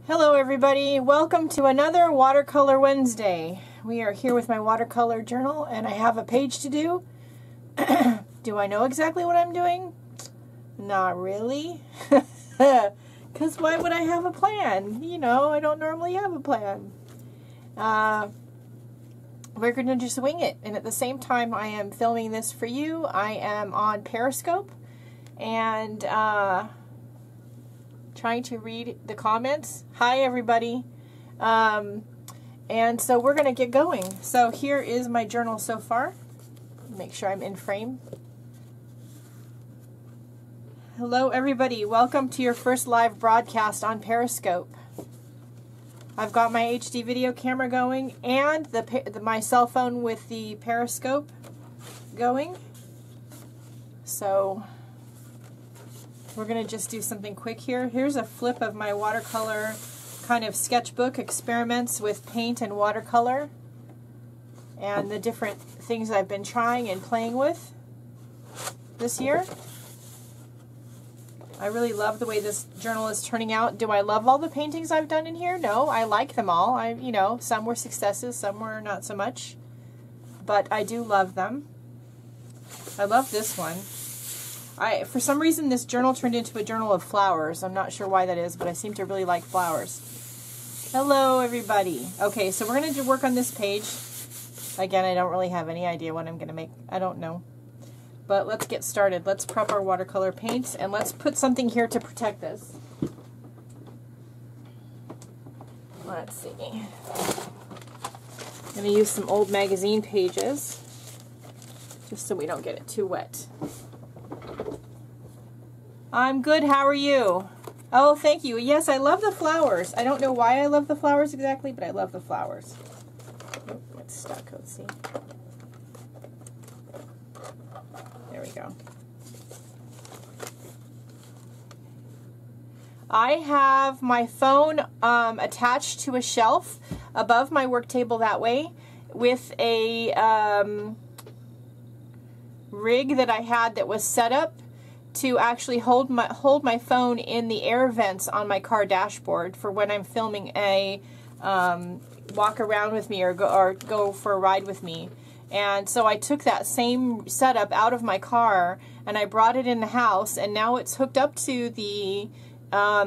Hello everybody, welcome to another Watercolor Wednesday. We are here with my watercolor journal and I have a page to do. Do I know exactly what I'm doing? Not really. Because why would I have a plan? You know, I don't normally have a plan. We're going to just wing it, and at the same time I am filming this for you, I am on Periscope and trying to read the comments. Hi everybody. And so we're going to get going. So here is my journal so far. Make sure I'm in frame. Hello everybody, welcome to your first live broadcast on Periscope. I've got my HD video camera going and my cell phone with the Periscope going. So we're going to just do something quick here. Here's a flip of my watercolor kind of sketchbook experiments with paint and watercolor and the different things I've been trying and playing with this year. I really love the way this journal is turning out. Do I love all the paintings I've done in here? No, I like them all. You know, some were successes, some were not so much, but I do love them. I love this one. For some reason, this journal turned into a journal of flowers. I'm not sure why that is, but I seem to really like flowers. Hello, everybody. Okay, so we're going to work on this page. Again, I don't really have any idea what I'm going to make. I don't know. But let's get started. Let's prep our watercolor paints, and let's put something here to protect this. Let's see. I'm going to use some old magazine pages, just so we don't get it too wet. I'm good. How are you? Oh, thank you. Yes, I love the flowers. I don't know why I love the flowers exactly, but I love the flowers. Oh, it's stuck. Let's see. There we go. I have my phone attached to a shelf above my work table that way with a rig that I had that was set up to actually hold my phone in the air vents on my car dashboard for when I'm filming a walk around with me or go for a ride with me. And so I took that same setup out of my car and I brought it in the house, and now it's hooked up to the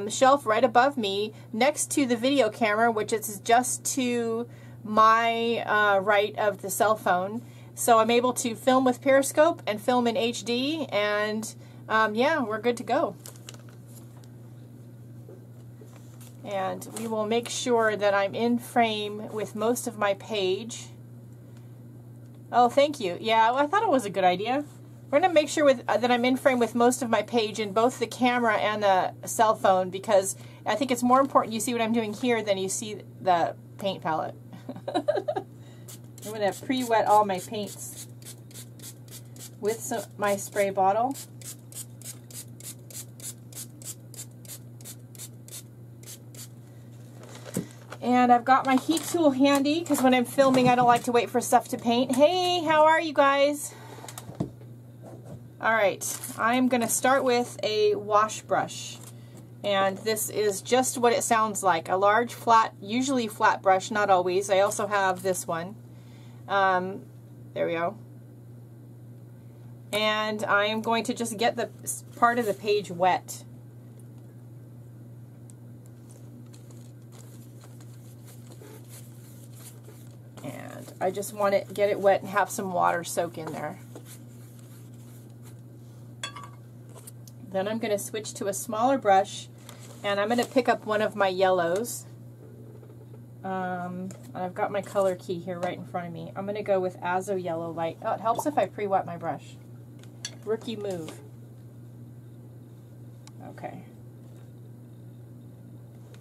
shelf right above me next to the video camera, which is just to my right of the cell phone. So I'm able to film with Periscope and film in HD, and yeah, we're good to go. And we will make sure that I'm in frame with most of my page. Oh, thank you. Yeah, I thought it was a good idea. We're going to make sure that I'm in frame with most of my page in both the camera and the cell phone, because I think it's more important you see what I'm doing here than you see the paint palette. I'm going to pre-wet all my paints with my spray bottle. And I've got my heat tool handy because when I'm filming I don't like to wait for stuff to paint. Hey, how are you guys? Alright, I'm going to start with a wash brush. And this is just what it sounds like. A large, flat, usually flat brush, not always. I also have this one. There we go. And I am going to just get the part of the page wet. I just want to get it wet and have some water soak in there. Then I'm going to switch to a smaller brush, and I'm going to pick up one of my yellows. And I've got my color key here right in front of me. I'm going to go with Azo Yellow Light. Oh, it helps if I pre-wet my brush. Rookie move. Okay.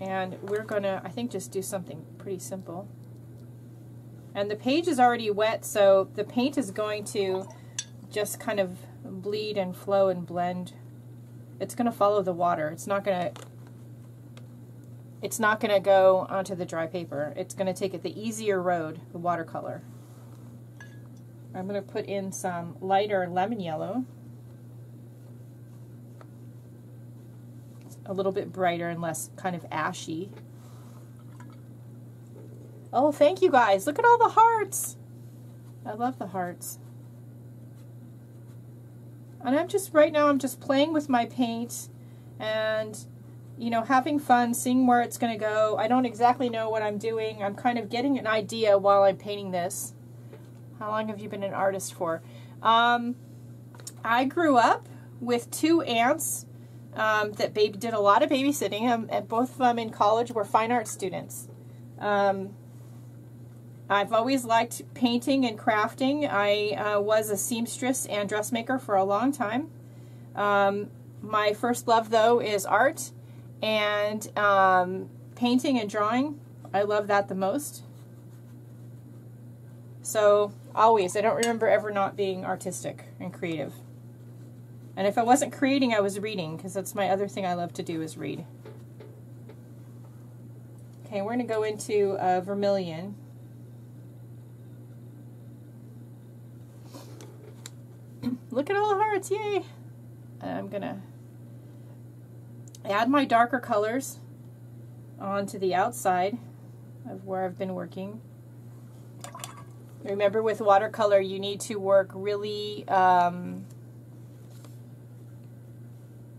And we're going to, I think, just do something pretty simple. And the page is already wet, so the paint is going to just kind of bleed and flow and blend. It's going to follow the water. It's not going to go onto the dry paper. It's going to take it the easier road, the watercolor. I'm going to put in some lighter lemon yellow. a little bit brighter and less kind of ashy. Oh, thank you guys. Look at all the hearts. I love the hearts. And right now I'm just playing with my paint and, you know, having fun, seeing where it's going to go. I don't exactly know what I'm doing. I'm kind of getting an idea while I'm painting this. How long have you been an artist for? I grew up with 2 aunts that did a lot of babysitting, and both of them in college were fine art students. I've always liked painting and crafting. I was a seamstress and dressmaker for a long time. My first love, though, is art and painting and drawing. I love that the most. So, always, I don't remember ever not being artistic and creative. And if I wasn't creating, I was reading, because that's my other thing I love to do is read. Okay, we're going to go into vermilion. Look at all the hearts, yay! And I'm going to add my darker colors onto the outside of where I've been working. Remember, with watercolor, you need to work really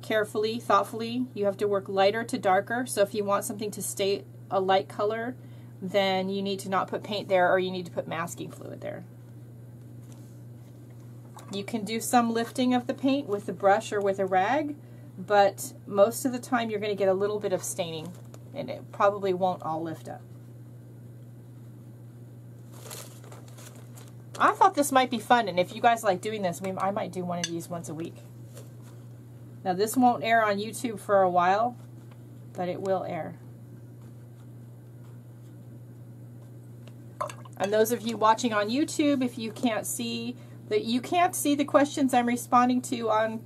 carefully, thoughtfully. You have to work lighter to darker, so if you want something to stay a light color, then you need to not put paint there, or you need to put masking fluid there. You can do some lifting of the paint with a brush or with a rag, but most of the time you're going to get a little bit of staining, and it probably won't all lift up. I thought this might be fun, and if you guys like doing this, I might do one of these once a week. Now, this won't air on YouTube for a while, but it will air. And those of you watching on YouTube, if you can't see the questions I'm responding to on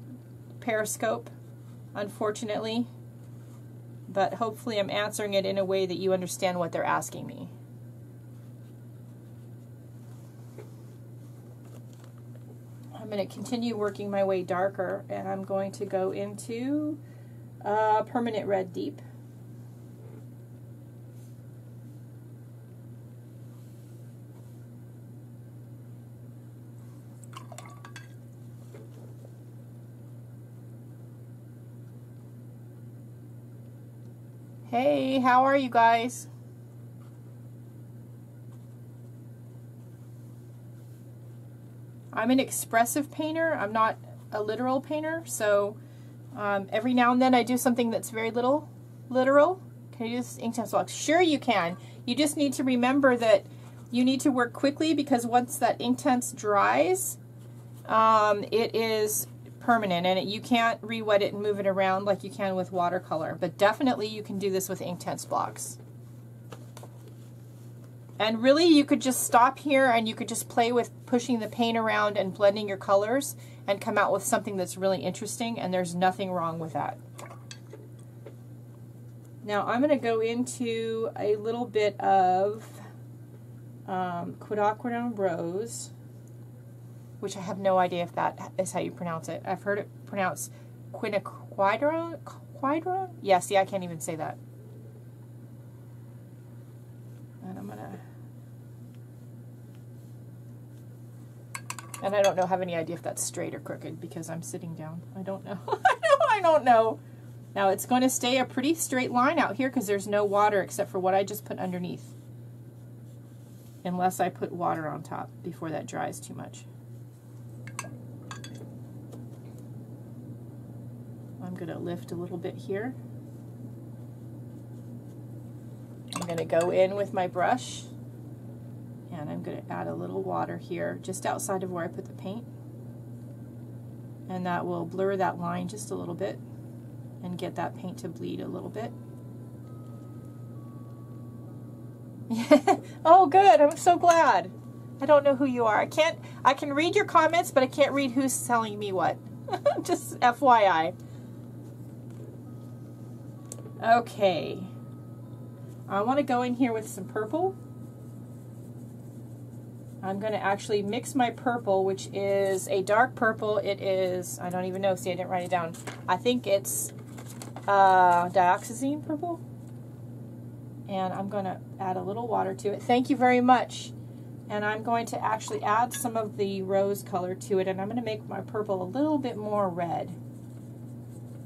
Periscope, unfortunately, but hopefully I'm answering it in a way that you understand what they're asking me. I'm going to continue working my way darker, and I'm going to go into permanent red deep. Hey, how are you guys? I'm an expressive painter. I'm not a literal painter, so every now and then I do something that's very literal. Can you use Inktense blocks? Sure you can. You just need to remember that you need to work quickly, because once that Inktense dries, it is permanent, and you can't re-wet it and move it around like you can with watercolor. But definitely you can do this with Inktense blocks. And really, you could just stop here and you could just play with pushing the paint around and blending your colors and come out with something that's really interesting, and there's nothing wrong with that. Now I'm going to go into a little bit of quinacridone rose, which I have no idea if that is how you pronounce it. I've heard it pronounced quinacridone? Yeah, see, I can't even say that. And I'm gonna, and I don't have any idea if that's straight or crooked because I'm sitting down. I don't know. I don't know. Now it's going to stay a pretty straight line out here because there's no water except for what I just put underneath. Unless I put water on top before that dries too much. I'm going to lift a little bit here. I'm going to go in with my brush, and I'm going to add a little water here just outside of where I put the paint, and that will blur that line just a little bit and get that paint to bleed a little bit. Oh good, I'm so glad. I don't know who you are. I can read your comments, but I can't read who's telling me what. Just FYI. Okay. I want to go in here with some purple. I'm going to actually mix my purple, which is a dark purple. It is, I don't even know, see I didn't write it down. I think it's dioxazine purple. And I'm going to add a little water to it. Thank you very much. And I'm going to actually add some of the rose color to it, and I'm going to make my purple a little bit more red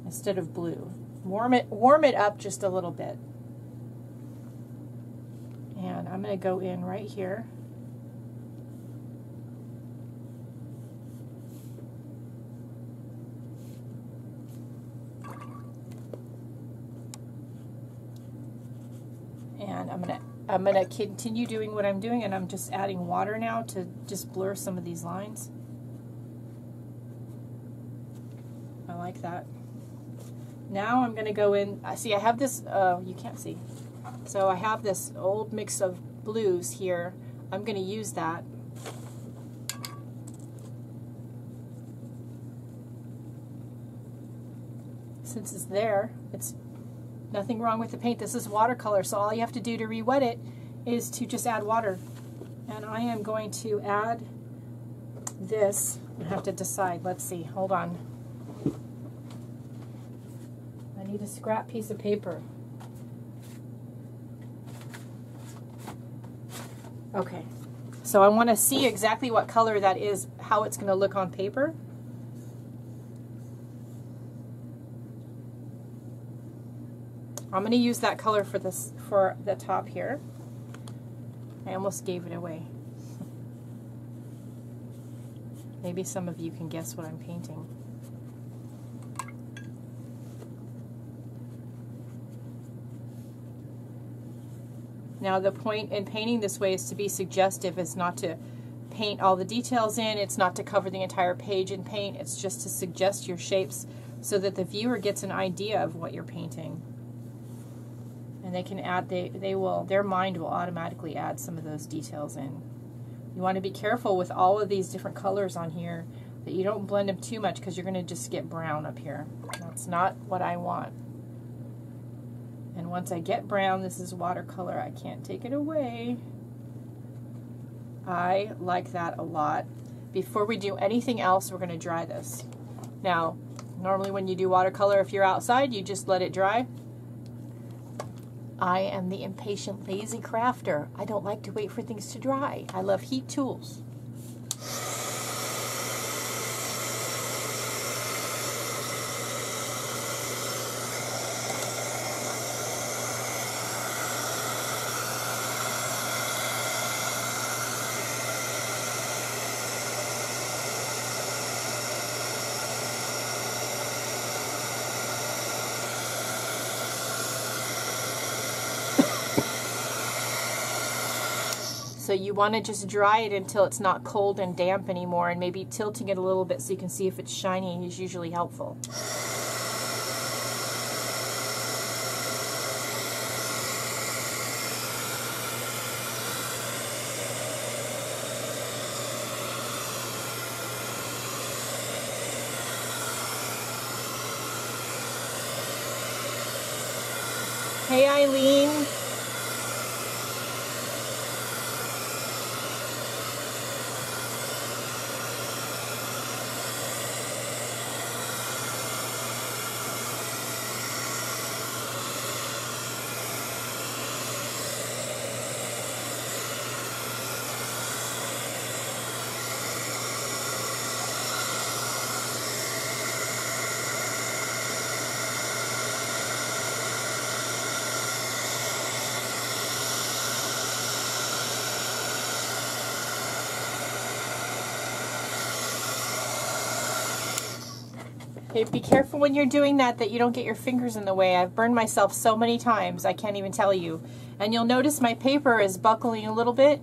instead of blue. Warm it up just a little bit. And I'm going to go in right here. And I'm gonna continue doing what I'm doing, and I'm just adding water now to just blur some of these lines. I like that. Now I'm gonna go in. See, I have this. You can't see. So I have this old mix of blues here. I'm gonna use that. Since it's there, it's nothing wrong with the paint. This is watercolor, so all you have to do to re-wet it is to just add water. And I am going to add this. I have to decide. Let's see. Hold on. I need a scrap piece of paper. Okay. So I want to see exactly what color that is, how it's going to look on paper. I'm going to use that color for this, for the top here. I almost gave it away. Maybe some of you can guess what I'm painting. Now the point in painting this way is to be suggestive. It's not to paint all the details in. It's not to cover the entire page in paint. It's just to suggest your shapes so that the viewer gets an idea of what you're painting. And they can add, their mind will automatically add some of those details in. You want to be careful with all of these different colors on here that you don't blend them too much, because you're going to just get brown up here. That's not what I want. And once I get brown, this is watercolor. I can't take it away. I like that a lot. Before we do anything else, we're going to dry this. Now, normally when you do watercolor, if you're outside, you just let it dry. I am the impatient, lazy crafter. I don't like to wait for things to dry. I love heat tools. So you want to just dry it until it's not cold and damp anymore, and maybe tilting it a little bit so you can see if it's shiny is usually helpful. Hey Eileen. Okay, be careful when you're doing that you don't get your fingers in the way. I've burned myself so many times, I can't even tell you. And you'll notice my paper is buckling a little bit.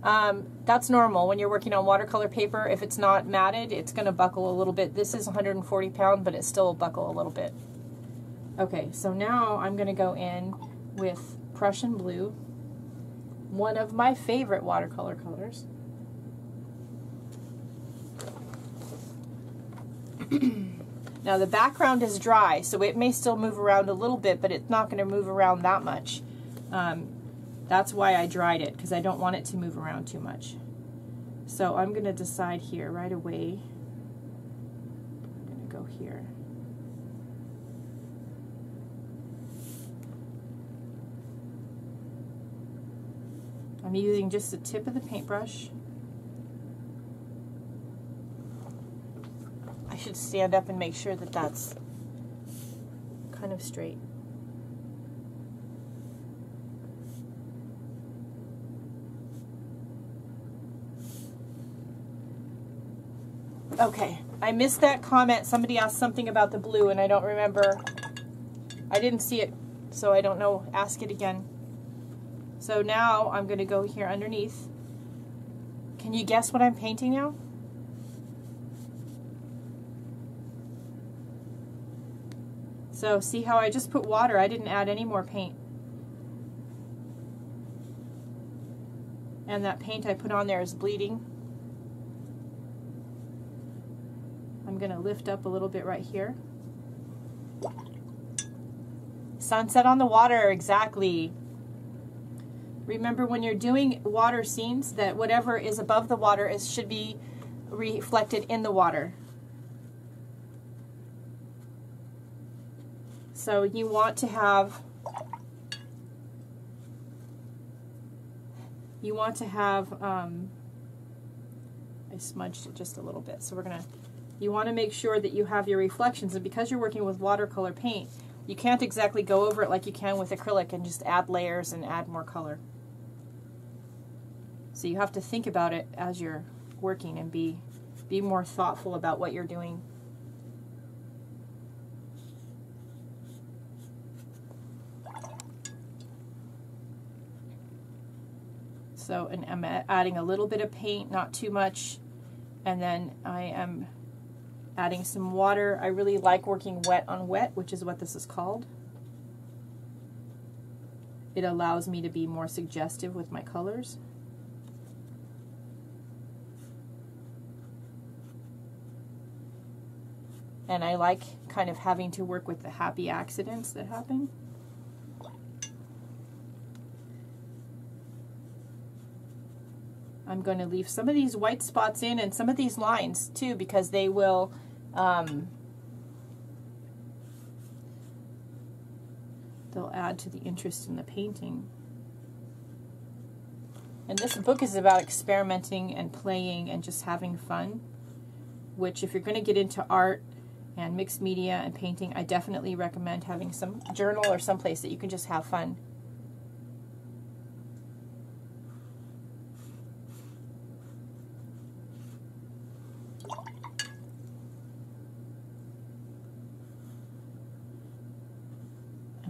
That's normal when you're working on watercolor paper. If it's not matted, it's going to buckle a little bit. This is 140 pound, but it still will buckle a little bit. Okay, so now I'm going to go in with Prussian blue, one of my favorite watercolor colors. Now the background is dry, so it may still move around a little bit, but it's not going to move around that much. That's why I dried it, because I don't want it to move around too much. So I'm going to decide here right away. I'm going to go here. I'm using just the tip of the paintbrush. I should stand up and make sure that that's kind of straight. Okay, I missed that comment. Somebody asked something about the blue and I don't remember. I didn't see it, so I don't know. Ask it again. So now I'm going to go here underneath. Can you guess what I'm painting now? So see how I just put water, I didn't add any more paint. And that paint I put on there is bleeding. I'm going to lift up a little bit right here. Sunset on the water, exactly. Remember when you're doing water scenes that whatever is above the water should be reflected in the water. So you want to have I smudged it just a little bit, so you want to make sure that you have your reflections, and because you're working with watercolor paint, you can't exactly go over it like you can with acrylic and just add layers and add more color. So you have to think about it as you're working and be more thoughtful about what you're doing. So, and I'm adding a little bit of paint, not too much, and then I am adding some water. I really like working wet on wet, which is what this is called. It allows me to be more suggestive with my colors. And I like kind of having to work with the happy accidents that happen. I'm going to leave some of these white spots in and some of these lines too, because they will they'll add to the interest in the painting. And this book is about experimenting and playing and just having fun, which if you're going to get into art and mixed media and painting, I definitely recommend having some journal or someplace that you can just have fun.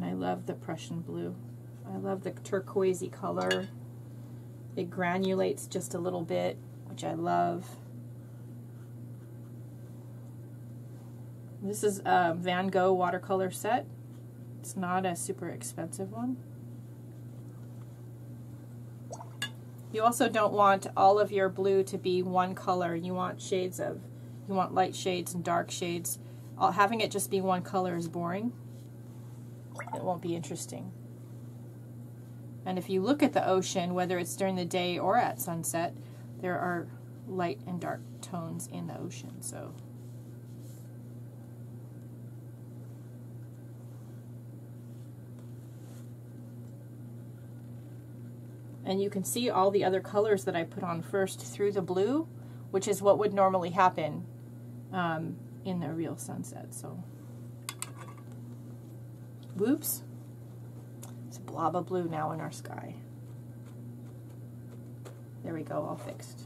I love the Prussian blue. I love the turquoisey color. It granulates just a little bit, which I love. This is a Van Gogh watercolor set. It's not a super expensive one. You also don't want all of your blue to be one color. You want light shades and dark shades. Having it just be one color is boring. It won't be interesting. And if you look at the ocean, whether it's during the day or at sunset, there are light and dark tones in the ocean. So and you can see all the other colors that I put on first through the blue, which is what would normally happen in the real sunset. So whoops, it's a blob of blue now in our sky. There we go, all fixed.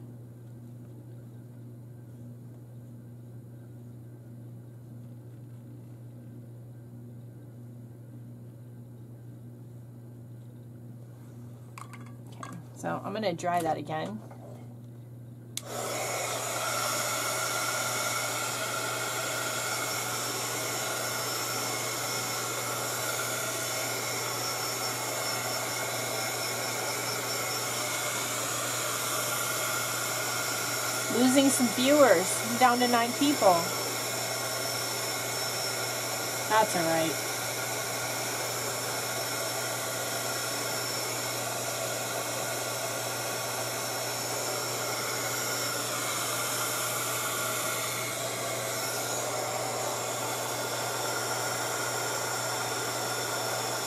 Okay, so I'm going to dry that again. Losing some viewers. I'm down to 9 people. That's all right.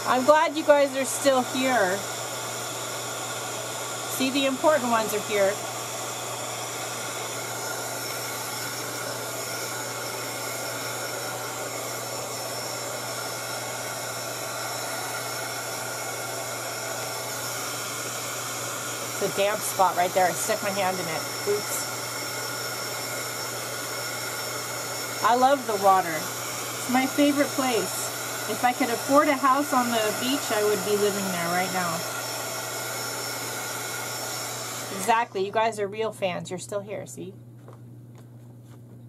I'm glad you guys are still here. See, the important ones are here. It's a damp spot right there. I stuck my hand in it. Oops. I love the water. It's my favorite place. If I could afford a house on the beach, I would be living there right now. Exactly. You guys are real fans. You're still here, see?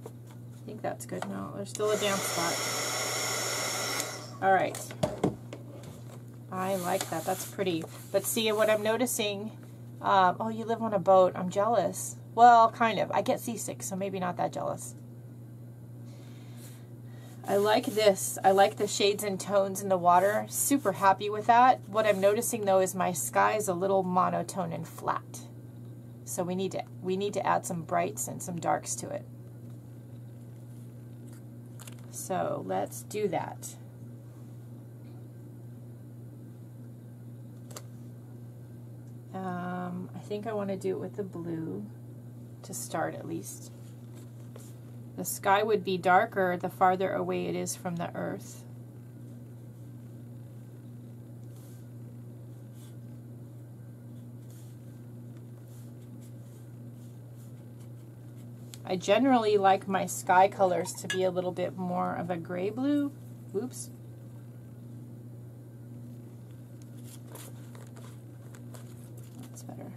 I think that's good. No, there's still a damp spot. All right. I like that. That's pretty. But see, what I'm noticing... oh, you live on a boat. I'm jealous. Well, kind of. I get seasick, so maybe not that jealous. I like this. I like the shades and tones in the water. Super happy with that. What I'm noticing, though, is my sky is a little monotone and flat. So we need to add some brights and some darks to it. So let's do that. I think I want to do it with the blue to start, at least. The sky would be darker the farther away it is from the earth. I generally like my sky colors to be a little bit more of a gray blue. Oops. That's better.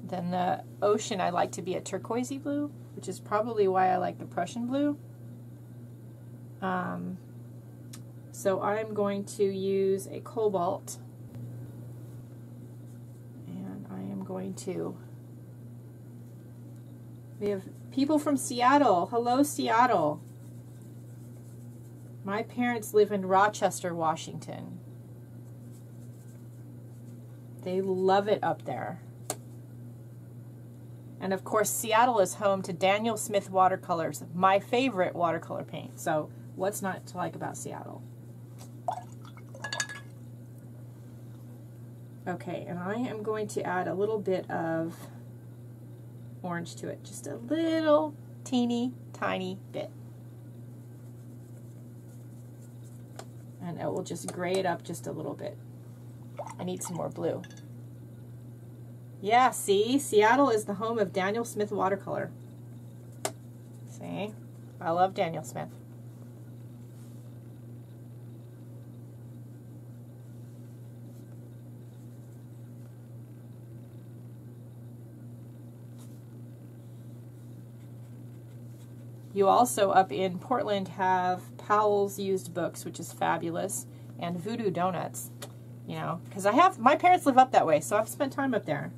Then the ocean I like to be a turquoisey blue, which is probably why I like the Prussian blue. So I'm going to use a cobalt, and I am going to... We have people from Seattle. Hello, Seattle. My parents live in Rochester, Washington. They love it up there. And of course, Seattle is home to Daniel Smith watercolors, my favorite watercolor paint. So what's not to like about Seattle? Okay, and I am going to add a little bit of orange to it. Just a little teeny tiny bit. And it will just gray it up just a little bit. I need some more blue. Yeah, see? Seattle is the home of Daniel Smith watercolor. See? I love Daniel Smith. You also up in Portland have Powell's Used Books, which is fabulous, and Voodoo Donuts, you know, because my parents live up that way, so I've spent time up there.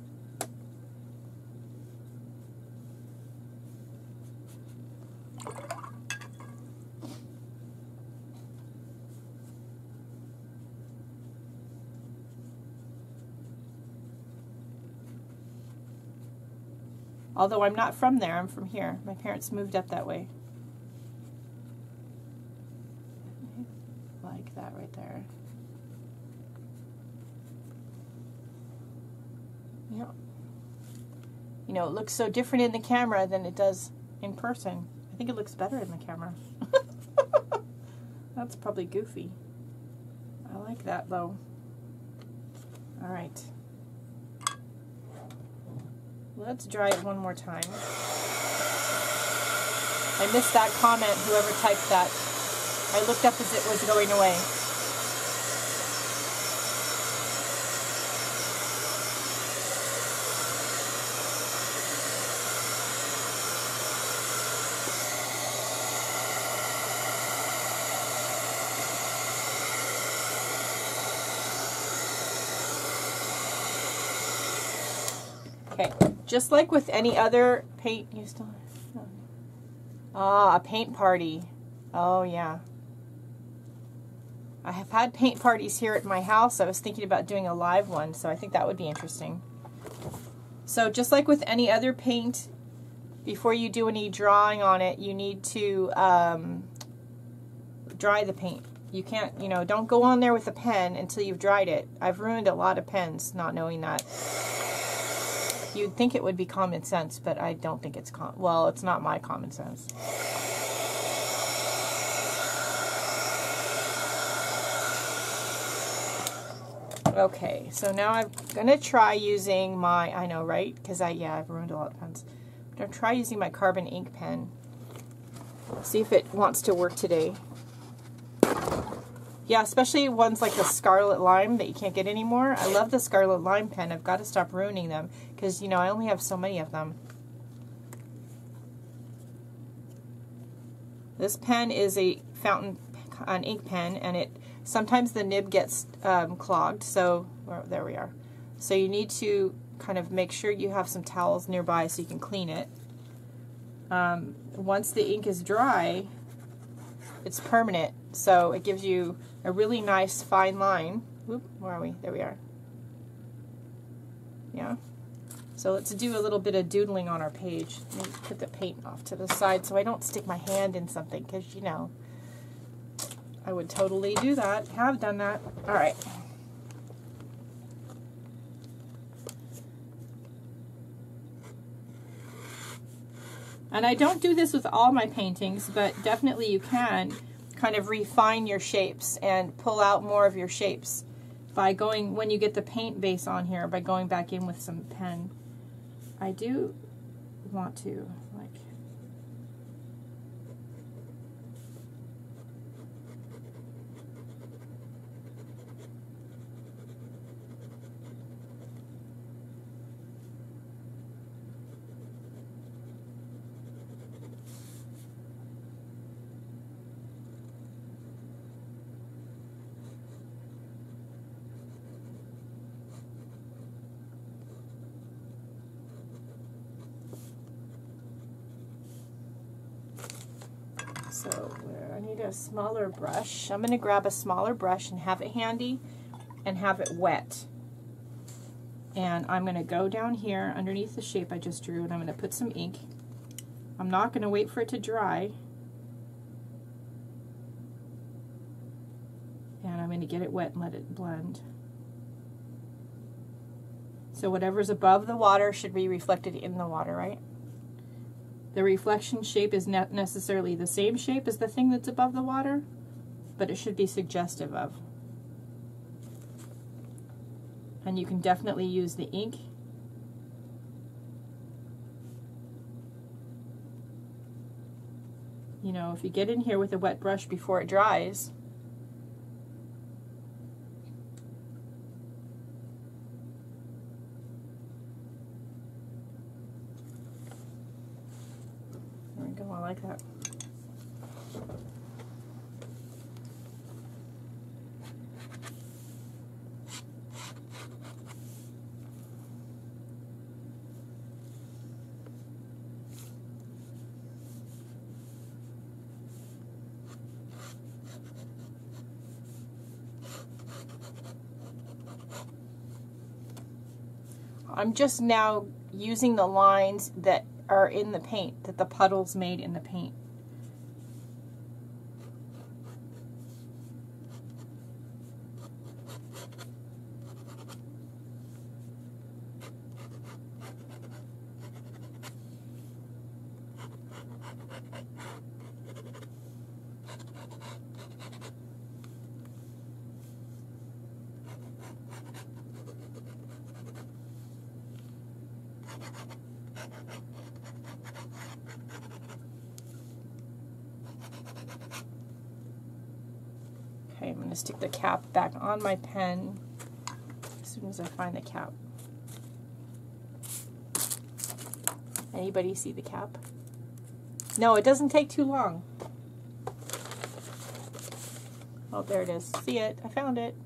Although I'm not from there, I'm from here. My parents moved up that way. Like that right there. Yeah. You know, it looks so different in the camera than it does in person. I think it looks better in the camera. That's probably goofy. I like that though. All right. Let's dry it one more time. I missed that comment, whoever typed that. I looked up as it was going away. Okay, just like with any other paint, you still a paint party. Oh yeah. I have had paint parties here at my house. I was thinking about doing a live one, so I think that would be interesting. So just like with any other paint, before you do any drawing on it, you need to dry the paint You can't, you know, don't go on there with a pen until you've dried it. I've ruined a lot of pens not knowing that. You'd think it would be common sense, but I don't think it's well, it's not my common sense. Okay, so now I'm going to try using my, I know, right? Because I've ruined a lot of pens. I'm going to try using my carbon ink pen. See if it wants to work today. Yeah, especially ones like the Scarlet Lime that you can't get anymore. I love the Scarlet Lime pen. I've got to stop ruining them because, you know, I only have so many of them. This pen is a fountain ink pen, and it sometimes the nib gets clogged, so there we are. So you need to kind of make sure you have some towels nearby so you can clean it. Once the ink is dry, it's permanent, so it gives you a really nice fine line. Whoop, where are we? There we are. Yeah. So let's do a little bit of doodling on our page. Let me put the paint off to the side so I don't stick my hand in something, because, you know, I would totally do that, have done that. All right. And I don't do this with all my paintings, but definitely you can kind of refine your shapes and pull out more of your shapes by going, when you get the paint base on here, by going back in with some pen. I do want to, like, so I need a smaller brush. I'm going to grab a smaller brush and have it handy and have it wet. And I'm going to go down here underneath the shape I just drew, and I'm going to put some ink. I'm not going to wait for it to dry. And I'm going to get it wet and let it blend. So whatever's above the water should be reflected in the water, right? The reflection shape is not necessarily the same shape as the thing that's above the water, but it should be suggestive of. And you can definitely use the ink. You know, if you get in here with a wet brush before it dries, I like that. I'm just now using the lines that are in the paint, that the puddles made in the paint. Okay, I'm going to stick the cap back on my pen as soon as I find the cap. Anybody see the cap? No, it doesn't take too long. Oh, there it is. See it? I found it.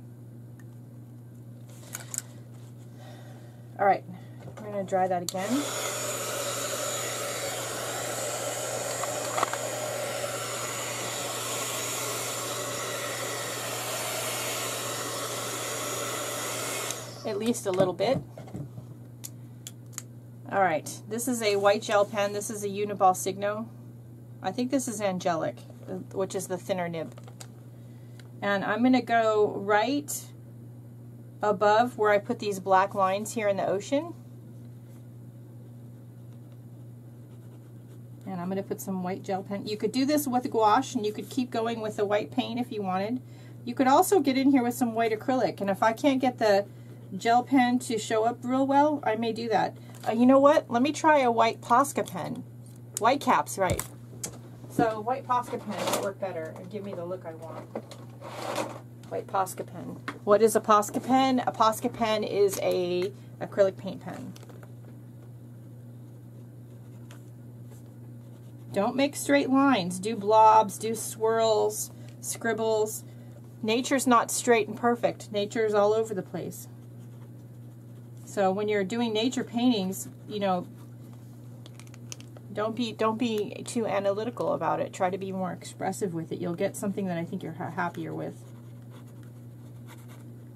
All right, we're going to dry that again. At least a little bit. All right, this is a white gel pen. This is a Uniball Signo. I think this is Angelic, which is the thinner nib. And I'm going to go right above where I put these black lines here in the ocean. And I'm going to put some white gel pen. You could do this with gouache, and you could keep going with the white paint if you wanted. You could also get in here with some white acrylic, and if I can't get the gel pen to show up real well, I may do that. You know what? Let me try a white Posca pen. White caps, right. So white Posca pen will work better and give me the look I want. White Posca pen. What is a Posca pen? A Posca pen is a acrylic paint pen. Don't make straight lines. Do blobs, do swirls, scribbles. Nature's not straight and perfect. Nature's all over the place. So when you're doing nature paintings, you know, don't be too analytical about it. Try to be more expressive with it. You'll get something that I think you're happier with.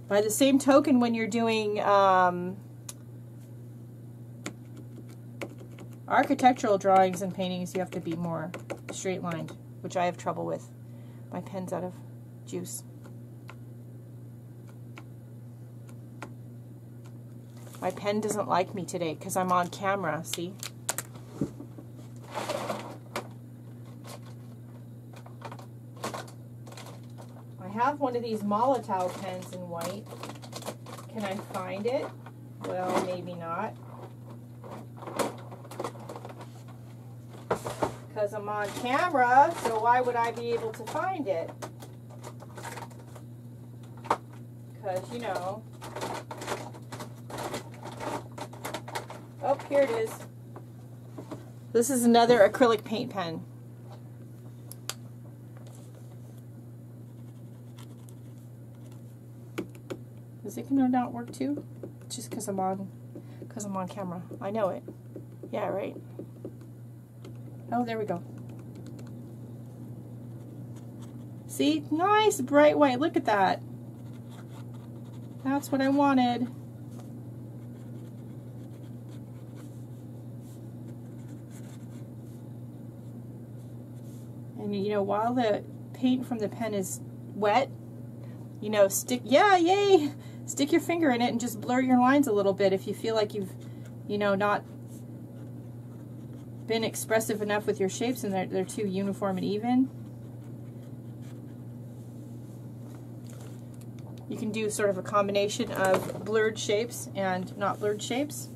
By the same token, when you're doing architectural drawings and paintings, you have to be more straight lined, which I have trouble with. My pen's out of juice. My pen doesn't like me today because I'm on camera, see? I have one of these Molotow pens in white. Can I find it? Well, maybe not. Because I'm on camera, so why would I be able to find it? Because, you know. Oh, here it is. This is another acrylic paint pen. Is it gonna not work too? Just because I'm on camera. I know it. Yeah, right. Oh, there we go. See? Nice bright white. Look at that. That's what I wanted. And you know, while the paint from the pen is wet, you know, stick your finger in it and just blur your lines a little bit if you feel like you've, you know, not been expressive enough with your shapes and they're too uniform and even. You can do sort of a combination of blurred shapes and not blurred shapes.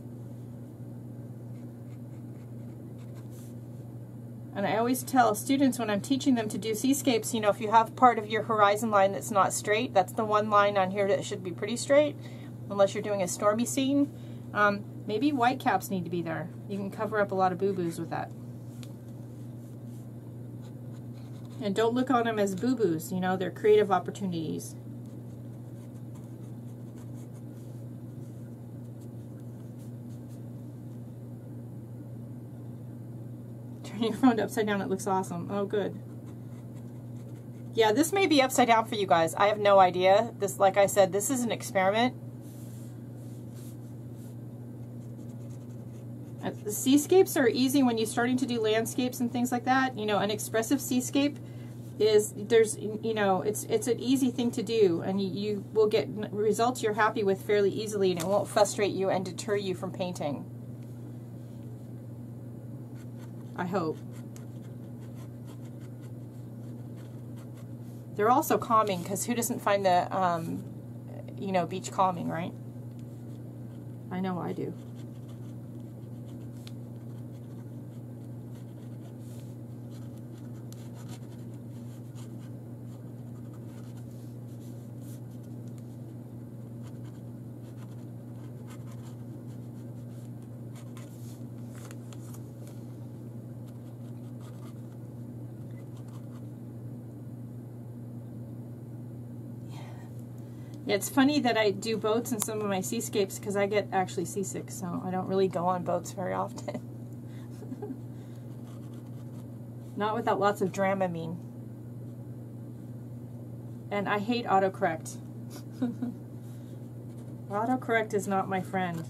And I always tell students when I'm teaching them to do seascapes, you know, if you have part of your horizon line that's not straight, that's the one line on here that should be pretty straight, unless you're doing a stormy scene. Maybe white caps need to be there. You can cover up a lot of boo-boos with that. And don't look on them as boo-boos, you know, they're creative opportunities. Your phone upside down, it looks awesome. Oh, good. Yeah, this may be upside down for you guys. I have no idea. This, like I said, this is an experiment. The seascapes are easy when you're starting to do landscapes and things like that. You know, an expressive seascape is, you know, it's an easy thing to do, and you will get results you're happy with fairly easily, and it won't frustrate you and deter you from painting. I hope. They're also calming, because who doesn't find the, you know, beach calming, right? I know I do. Yeah, it's funny that I do boats in some of my seascapes because I get actually seasick, so I don't really go on boats very often. Not without lots of Dramamine. And I hate autocorrect. Autocorrect is not my friend.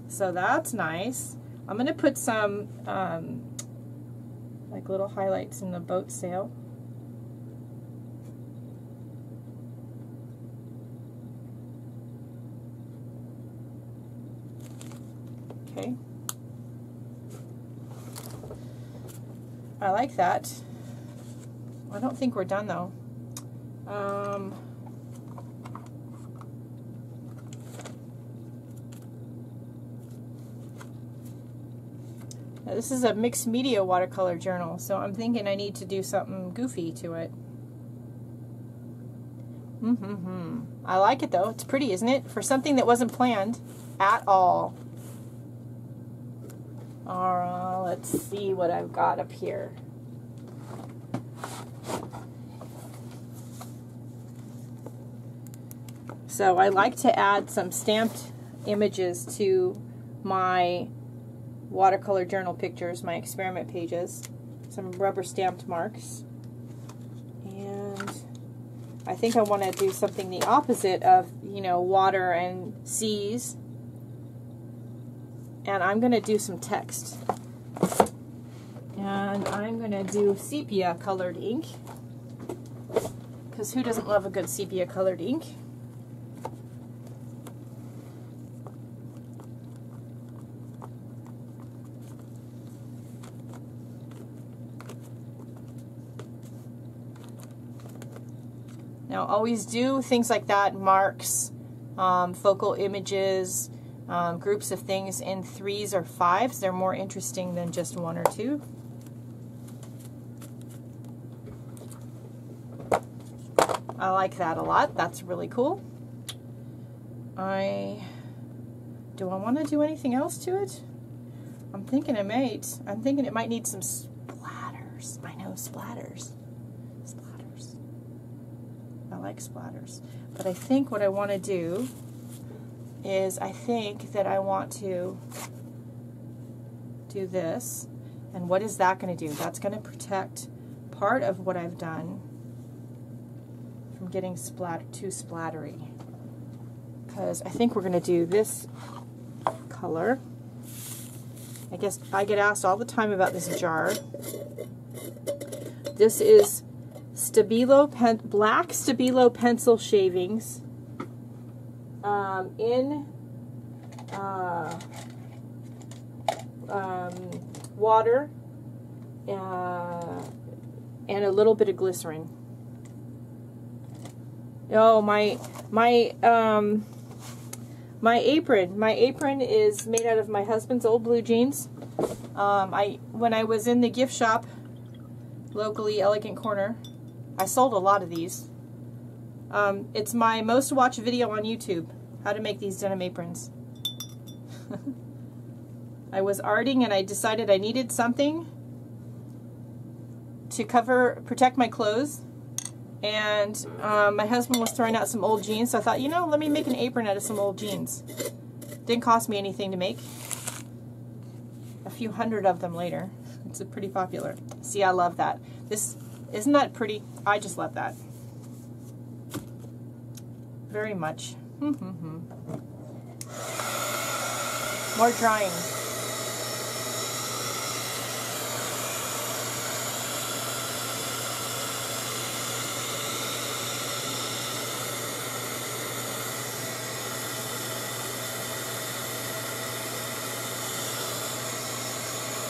So that's nice. I'm going to put some like little highlights in the boat sail. Okay. I like that. I don't think we're done though. Now this is a mixed media watercolor journal, so I'm thinking I need to do something goofy to it. I like it though. It's pretty, isn't it? For something that wasn't planned at all. Alright, let's see what I've got up here. So I like to add some stamped images to my watercolor journal pictures, my experiment pages. Some rubber stamped marks. And I think I want to do something the opposite of, you know, water and seas. And I'm going to do some text. And I'm going to do sepia colored ink. Because who doesn't love a good sepia colored ink? Now always do things like that, marks, focal images, groups of things in 3s or 5s. They're more interesting than just 1 or 2. I like that a lot. That's really cool. Do I want to do anything else to it? I'm thinking I might. I'm thinking it might need some splatters. I know, splatters. Splatters. I like splatters. But I think what I want to do is I think that I want to do this. And what is that going to do? That's going to protect part of what I've done from getting too splattery. Because I think we're going to do this color. I guess I get asked all the time about this jar. This is black Stabilo pencil shavings in water and a little bit of glycerin. Oh, my apron is made out of my husband's old blue jeans. When I was in the gift shop locally, Elegant Corner, I sold a lot of these. It's my most watched video on YouTube, how to make these denim aprons. I was arting and I decided I needed something to protect my clothes. And my husband was throwing out some old jeans, so I thought, you know, let me make an apron out of some old jeans. Didn't cost me anything to make. A few hundred of them later. It's pretty popular. See, I love that. Isn't that pretty? I just love that. Very much. More drying.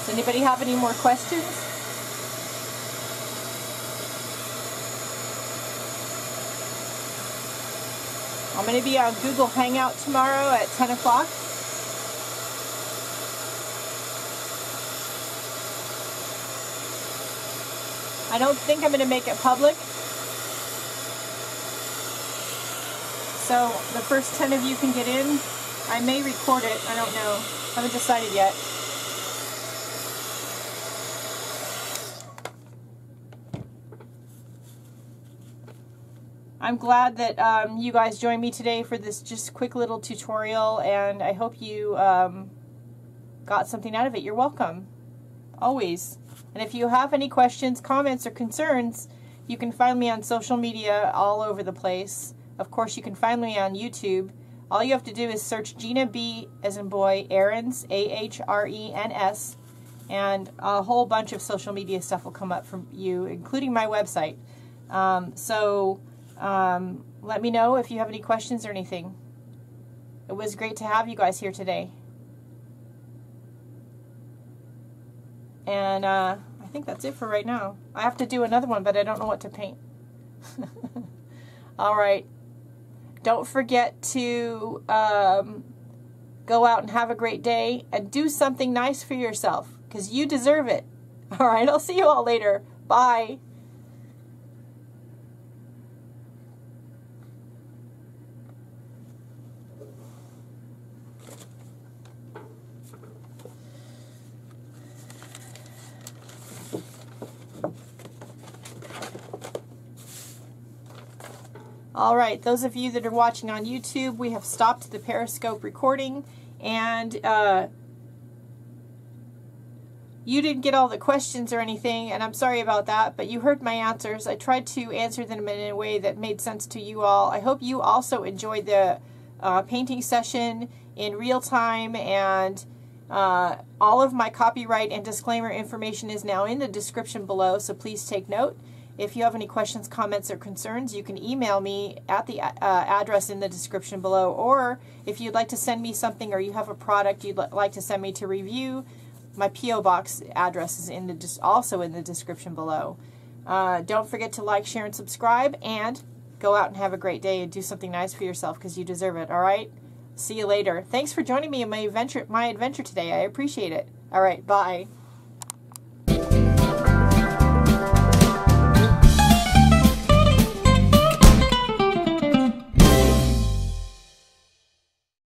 Does anybody have any more questions? I'm going to be on Google Hangout tomorrow at 10 o'clock. I don't think I'm going to make it public. So the first 10 of you can get in. I may record it. I don't know. I haven't decided yet. I'm glad that you guys joined me today for this just quick little tutorial, and I hope you got something out of it. You're welcome. Always. And if you have any questions, comments, or concerns, you can find me on social media all over the place. Of course, you can find me on YouTube. All you have to do is search Gina B as in boy, Ahrens, A-H-R-E-N-S, and a whole bunch of social media stuff will come up from you, including my website. Let me know if you have any questions or anything. It was great to have you guys here today. And I think that's it for right now. I have to do another one, but I don't know what to paint. All right. Don't forget to go out and have a great day and do something nice for yourself, because you deserve it. All right, I'll see you all later. Bye. All right, those of you that are watching on YouTube, we have stopped the Periscope recording, and you didn't get all the questions or anything, and I'm sorry about that, but you heard my answers. I tried to answer them in a way that made sense to you all. I hope you also enjoyed the painting session in real time, and all of my copyright and disclaimer information is now in the description below, so please take note. If you have any questions, comments, or concerns, you can email me at the address in the description below, or if you'd like to send me something or you have a product you'd like to send me to review, my P.O. Box address is also in the description below. Don't forget to like, share, and subscribe, and go out and have a great day and do something nice for yourself, because you deserve it, all right? See you later. Thanks for joining me in my adventure today. I appreciate it. All right, bye.